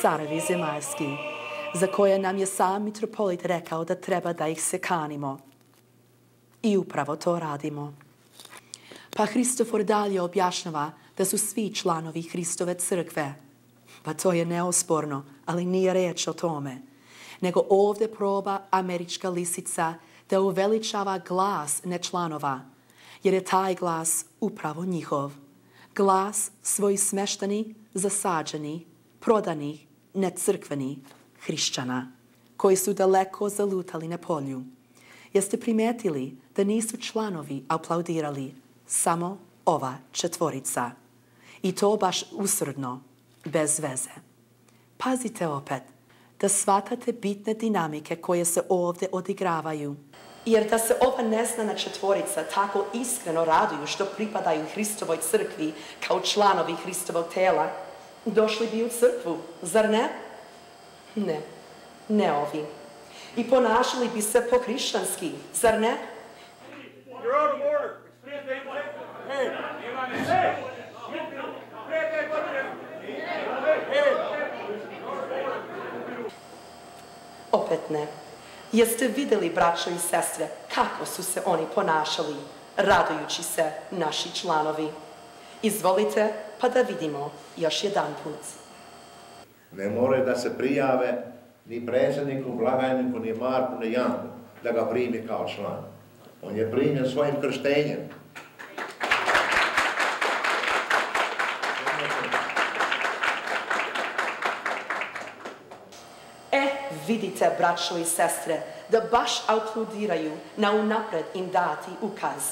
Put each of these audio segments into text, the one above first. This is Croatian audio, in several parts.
carevi zemaljski, za koje nam je sam mitropolit rekao da treba da ih se kanimo. I upravo to radimo. Pa Hristofor dalje objašnjava da su svi članovi Hristove crkve. Pa to je neosporno, ali nije reč o tome. Nego ovdje proba američka lisica da uveličava glas nečlanova, jer je taj glas upravo njihov. Glas svoj smeštani, zasađeni, prodani, necrkveni hrišćana, koji su daleko zalutali na polju. Jeste primetili da nisu članovi aplaudirali, samo ova četvorica. I to baš usrdno, bez veze. Pazite opet, da shvatate bitne dinamike koje se ovdje odigravaju. Jer da se ova neznana četvorica tako iskreno raduju što pripadaju Hristovoj crkvi kao članovi Hristovog tela, došli bi u crkvu, zar ne? Ne, ne ovi. I ponašali bi se po-hrišćanski, zar ne? You're out of order. Opet ne. Jeste vidjeli, braćo i sestre, kako su se oni ponašali, radujući se naši članovi? Izvolite, pa da vidimo još jedan put. Ne more da se prijave ni predsjedniku, blagajniku, ni Marku, ni Janku, da ga primi kao član. On je primjen svojim krštenjem. Vidite, braćo i sestre, da baš aplaudiraju na unapred im dati ukaz.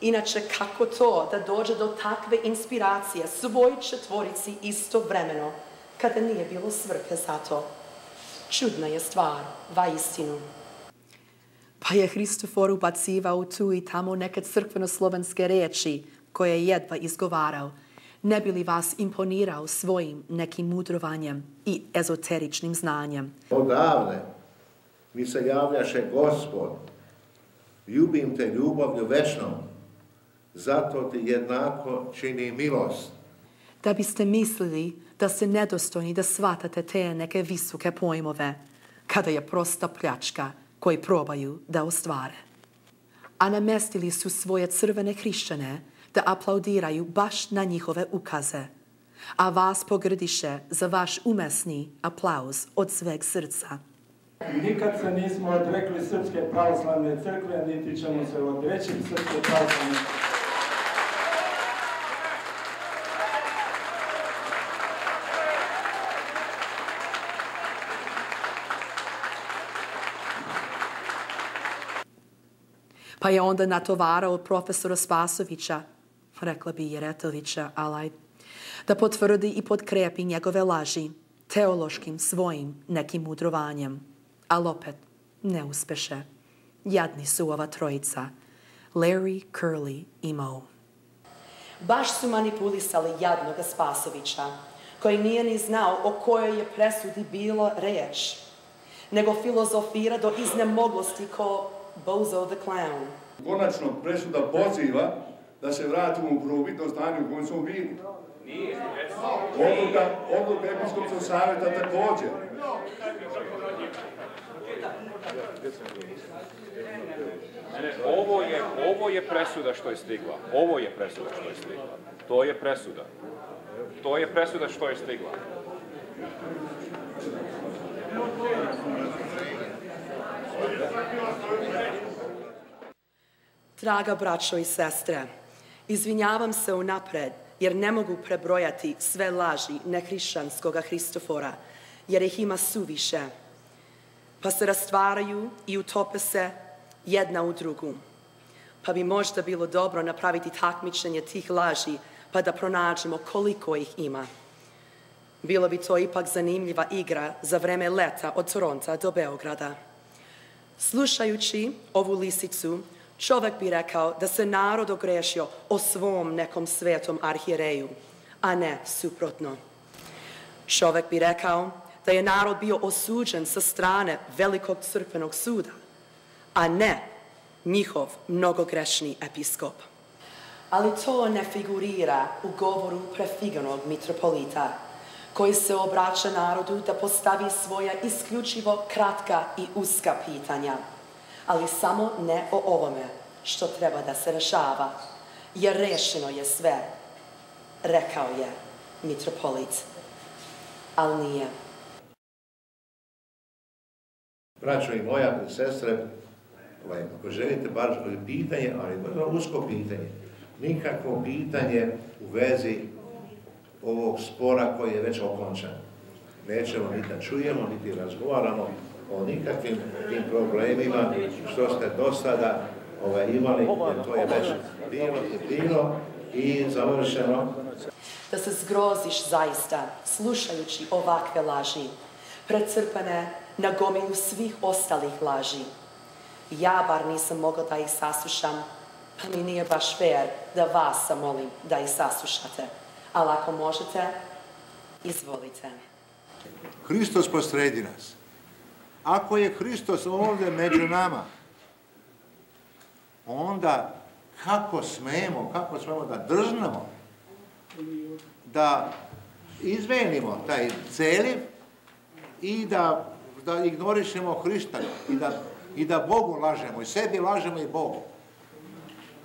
Inače, kako to da dođe do takve inspiracije svoj četvorici istovremeno, kada nije bilo svrhe za to? Čudna je stvar, vaistinu. Pa je Hristofor ubacivao tu i tamo neke crkveno-slovenske riječi koje je jedva izgovarao, ne bi li vas imponirao svojim nekim mudrovanjem i ezoteričnim znanjem. Odavne mi se javljaše Gospod, ljubim te ljubavlju večnom, zato ti jednako čini milost. Da biste mislili da ste nedostojni da shvatate te neke visoke pojmove, kada je prosta pljačka koji probaju da ostvare. A namestili su svoje crvene hrišćane da aplaudiraju baš na njihove ukaze, a vas pogrdiše za vaš umesni aplauz od sveg srca. Nikad se nismo odrekli Srpske pravoslavne crkve, niti ćemo se odreći Srpske pravoslavne crkve. Pa je onda natovarao profesora Spasovića, rekla bi Jeretovića, alaj, da potvrdi i potkrepi njegove laži teološkim svojim nekim mudrovanjem. Ali opet ne uspeše. Jadni su ova trojica, Larry, Curly i Moe. Baš su manipulisali jadnoga Spasovića, koji nije ni znao o kojoj je presudi bilo reč, nego filozofira do iznemoglosti ko Bozo the Clown. Konačno presuda poziva da se vratimo u prvobitno stanje u kojem smo bili. Odluka Episkopskog savjeta također. Ovo je presuda što je stigla. Ovo je presuda što je stigla. To je presuda. To je presuda što je stigla. Draga braćo i sestre, izvinjavam se unapred jer ne mogu prebrojati sve laži nehrišćanskoga Hristofora, jer ih ima suviše, pa se rastvaraju i utope se jedna u drugu. Pa bi možda bilo dobro napraviti takmičenje tih laži pa da pronađemo koliko ih ima. Bilo bi to ipak zanimljiva igra za vreme leta od Toronta do Beograda. Slušajući ovu lisicu, čovjek bi rekao da se narod ogrešio o svom nekom svetom arhijereju, a ne suprotno. Čovjek bi rekao da je narod bio osuđen sa strane velikog crkvenog suda, a ne njihov mnogogrešni episkop. Ali to ne figurira u govoru prefiganog mitropolita, koji se obraća narodu da postavi svoja isključivo kratka i uska pitanja, ali samo ne o ovome što treba da se rešava, jer rešeno je sve, rekao je mitropolit, ali nije. Braćo i moja sestre, ako želite bar pitanje, ali to usko pitanje, nikakvo pitanje u vezi ovog spora koji je već okončan. Nećemo niti da čujemo, niti razgovaramo o nikakvim tim problemima što ste do sada imali, jer to je već bilo i završeno. Da se zgroziš zaista, slušajući ovakve laži, precrpane na gomilu svih ostalih laži. Ja bar nisam mogla da ih saslušam, pa mi nije baš fair da vas zamolim da ih saslušate. Ali ako možete, izvolite. Hristos posredi nas. Ako je Hristos ovdje među nama, onda kako smemo da drznemo, da izmenimo taj celiv i da ignorišemo Hrista i da Bogu lažemo, i sebi lažemo i Bogu.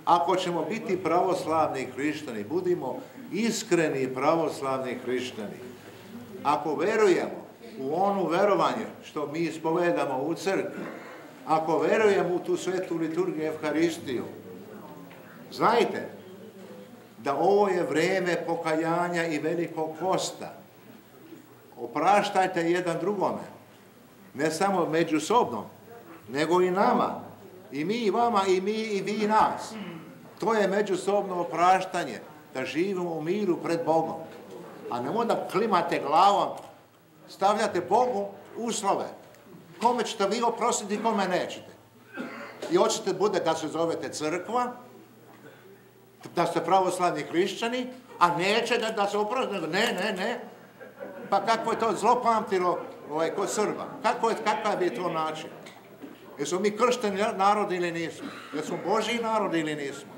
Ako ćemo biti pravoslavni hrišćani, budimo iskreni pravoslavni hrišćani. Ako verujemo u onu verovanje što mi ispovedamo u crkvi, ako verujemo u tu svetu liturgiju Evharistiju, znajte da ovo je vreme pokajanja i velikog posta. Opraštajte jedan drugome, ne samo međusobno, nego i nama, i mi i vama, i mi i vi nas. To je međusobno opraštanje, da živimo u miru pred Bogom. A nemoj da klimate glavom, stavljate Bogu uslove. Kome ćete vi oprostiti, kome nećete. I hoćete bude da se zovete crkva, da ste pravoslavni hrišćani, a nećete da se oprostite. Ne. Pa kako je to zlopamtilo kod Srba? Kakav je to način? Jesmo mi kršteni narod ili nismo? Jesmo Božji narod ili nismo?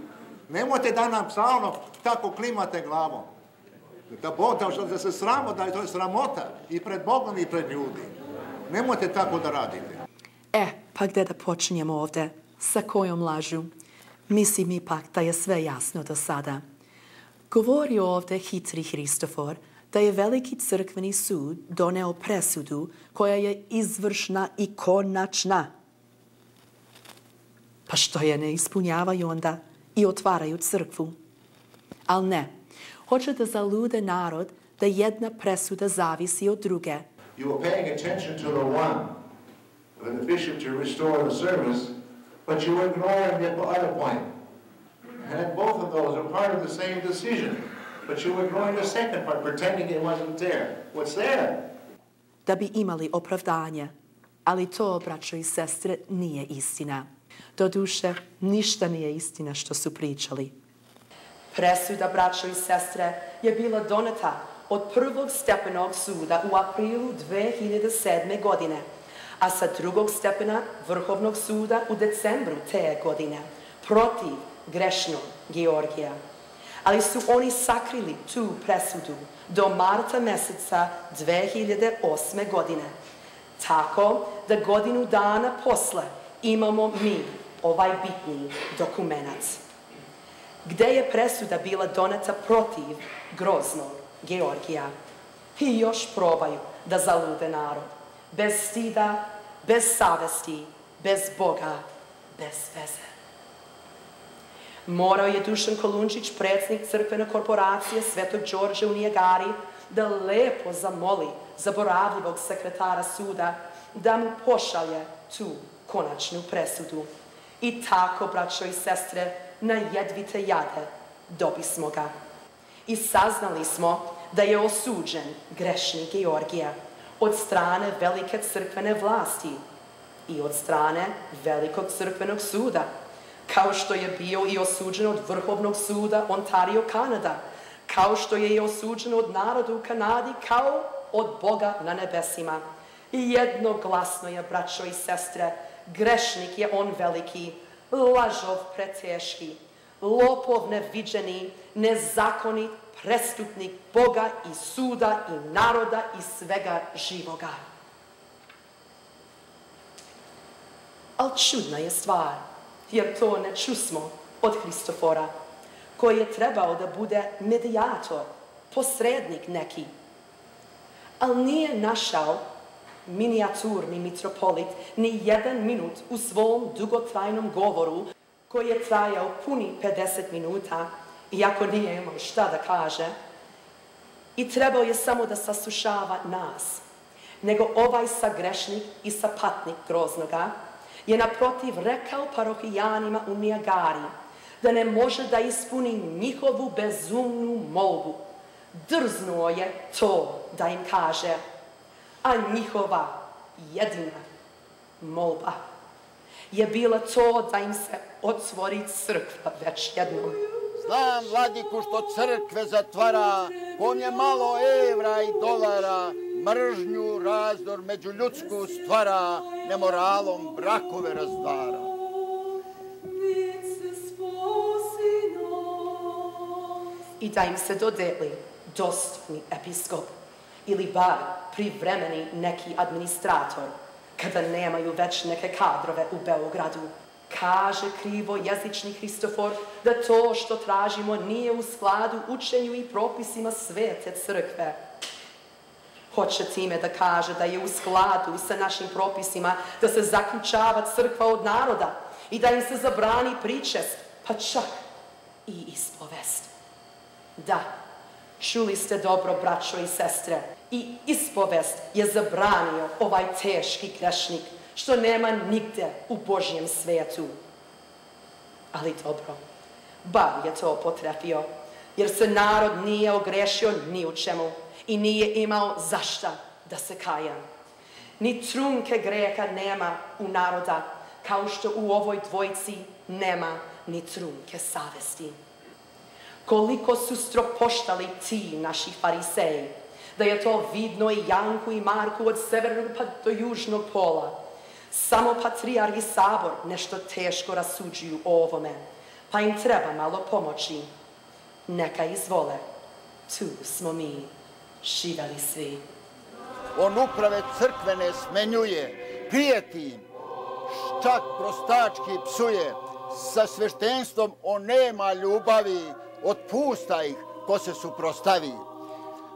Nemojte da nam stalno tako klimate glavom. Da se sramo, da je to sramota i pred Bogom i pred ljudi. Nemojte tako da radite. Pa gde da počinjemo ovde? Sa kojom lažu? Mislim ipak da je sve jasno do sada. Govori ovde hitri Hristofor da je veliki crkveni sud doneo presudu koja je izvršna i konačna. Pa što je ne ispunjavaju onda i otvaraju crkvu? Ali ne, hoće da zalude narod da jedna presuda zavisi od druge. You were paying attention to the one, for the bishop to restore the service, but you were ignoring the other point. And both of those are part of the same decision, but you were ignoring the second part, pretending it wasn't there. What's there? Da bi imali opravdanje, ali to, braćo i sestre, nije istina. Doduše, ništa nije istina što su pričali. Presuda, braćo i sestre, je bila doneta od prvog stepenog suda u aprilu 2007. godine, a sa drugog stepena Vrhovnog suda u decembru te godine, protiv grešnog Georgija. Ali su oni sakrili tu presudu do marta meseca 2008. godine. Tako da godinu dana posle imamo mi ovaj bitni dokument. Gde je presuda bila doneta protiv groznog Georgija? I još probaju da zalude narod. Bez stida, bez savesti, bez Boga, bez veze. Morao je Dušan Kolundžić, predsjednik crkvene korporacije Svetog Đorđa u Nijagari, da lepo zamoli zaboravljivog sekretara suda da mu pošalje tu konačnu presudu. I tako, braćo i sestre, na jedvite jade dobismo ga. I saznali smo da je osuđen grešni Georgija od strane velike crkvene vlasti i od strane velikog crkvenog suda, kao što je bio i osuđen od Vrhovnog suda Ontario, Kanada, kao što je i osuđen od naroda u Kanadi, kao od Boga na nebesima. I jednoglasno je, braćo i sestre, grešnik je on veliki, lažov preteški, lopov neviđeni, nezakonit prestupnik Boga i suda i naroda i svega živoga. Ali čudna je stvar, jer to ne čusmo od Hristofora, koji je trebao da bude medijator, posrednik neki. Ali nije našao minijaturni mitropolit ni 1 minut u svom dugotrajnom govoru, koji je trajao puni 50 minuta, iako nije imao šta da kaže, i trebao je samo da saslušava nas, nego ovaj sagrešnik i sapatnik groznoga je naprotiv rekao parohijanima u Nijagari da ne može da ispuni njihovu bezumnu molbu. Drznuo je to da im kaže, a njihova jedina molba je bila to da im se otvori crkva već jednom. Znam, vladiku, što crkve zatvara, ponje malo evra i dolara, mržnju, razdor među ljudsku stvara, nemoralom brakove razdvara. I da im se dodeli dostojni episkop ili bar privremeni neki administrator, kada nemaju već neke kadrove u Beogradu. Kaže krivojezični Hristofor da to što tražimo nije u skladu učenju i propisima svete crkve. Hoće time da kaže da je u skladu sa našim propisima da se zaključava crkva od naroda i da im se zabrani pričest, pa čak i ispovest. Da, čuli ste dobro, braćo i sestre, i ispovest je zabranio ovaj teški grešnik, što nema nigde u Božjem svetu. Ali dobro, bar je to potrefio, jer se narod nije ogrešio ni u čemu i nije imao zašta da se kaja. Ni trunke greha nema u naroda, kao što u ovoj dvojici nema ni trunke savesti. Koliko su stropoštali ti naši fariseji, da je to vidno i Janku i Marku od severnog pa do južnog pola. Samo patrijarh i sabor nešto teško rasuđuju o ovome, pa im treba malo pomoći. Neka izvole, tu smo mi, živeli svi. On uprave crkvene smenjuje, prijeti im, čak prostački psuje, sa sveštenstvom on nema ljubavi, otpusta ih ko se suprostavi.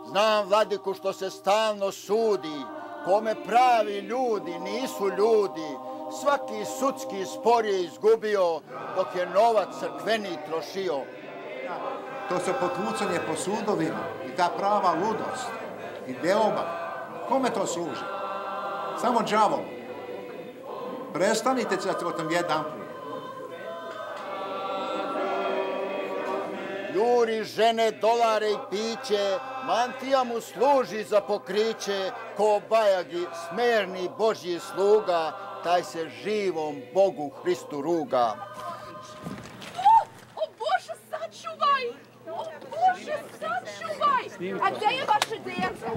Znam, vladiku, što se stalno sudi, kome pravi ljudi nisu ljudi, svaki sudski spor je izgubio, dok je novac crkveni trošio. To se potvucanje po sudovima i ta prava ludost i deoba. Kome to služi? Samo đavom. Prestanite se o tom jedan put. Juri žene, dolare i piće, mantija mu služi za pokriće, ko bajagi smerni Božji sluga, taj se živom Bogu Hristu ruga. O Bože, sačuvaj! O Bože, sačuvaj! A gde je vaše dete?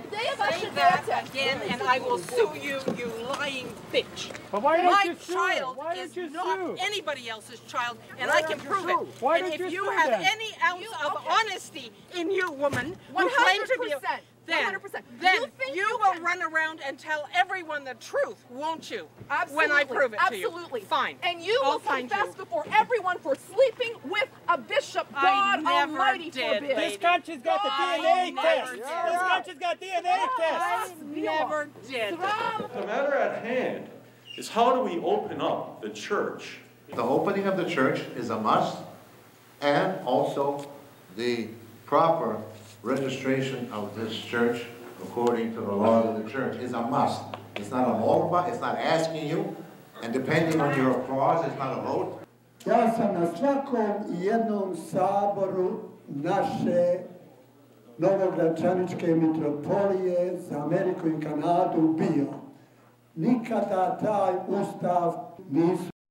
Gde je vaše dete? Again, and I will sue you, you lying bitch. But why don't My you sue? child Why is don't you not sue? anybody else's child, and Why I can don't you prove sue? it. Why And don't if you you sue have then? any ounce of honesty in you, woman, who claim to be a... 100%. Then 100%. you You will can- run around and tell everyone the truth, won't you? Absolutely. When I prove it to you. Absolutely. Fine. And you I'll will find confess you. before everyone for sleeping with a bishop. I God never Almighty did, forbid. lady. This country's got the I DNA never test. did. This country's got DNA tests. I never did. The matter at hand is how do we open up the church? The opening of the church is a must, and also the proper registration of this church according to the laws of the church is a must. It's not a molba, it's not asking you, and depending on your applause, it's not a vote. Ja sam na svakom i jednom saboru naše Novogračaničke mitropolije za Ameriku i Kanadu bio. Nikada taj ustav nisu